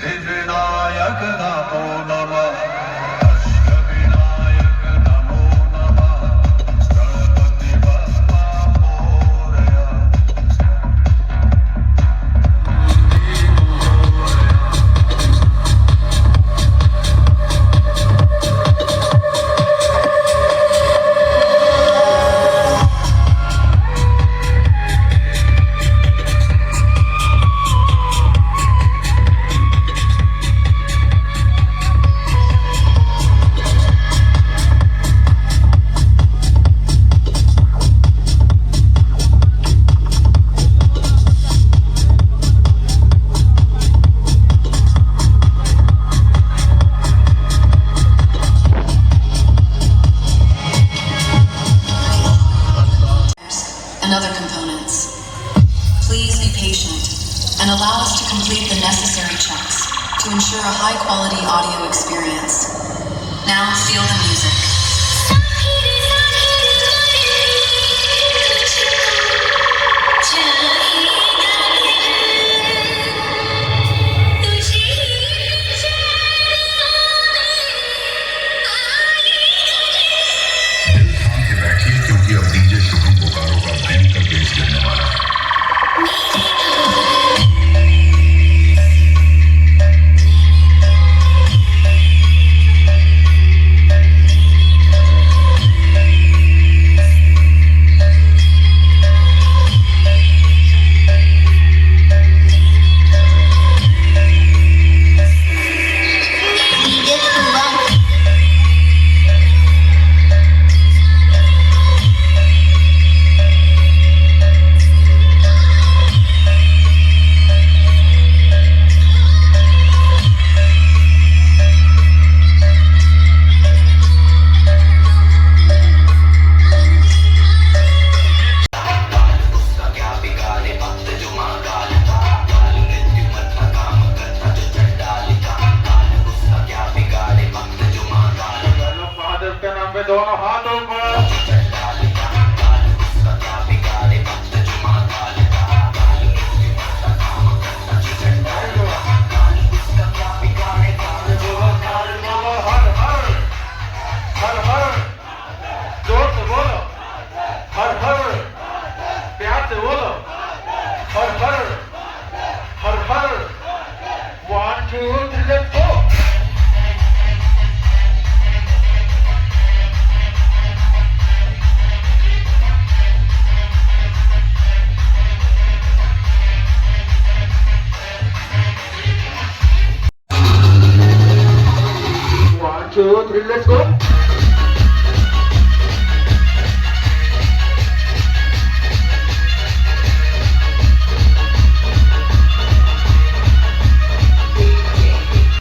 सिद्धिविनायक नमो नमः अष्टविनायक नमो नमः Ganpati Bappa Morya and other components. Please be patient and allow us to complete the necessary checks to ensure a high-quality audio experience. Now feel the music. दिल थाम के बैठिए क्योंकि अब डीजे शुभम बोकारो का भयंकर बेस गिरने वाला है। दोनों हाथों पर हर हर हर हर जोर से बोलो हर हर प्यार से बोलो हर हर हर हर 1 2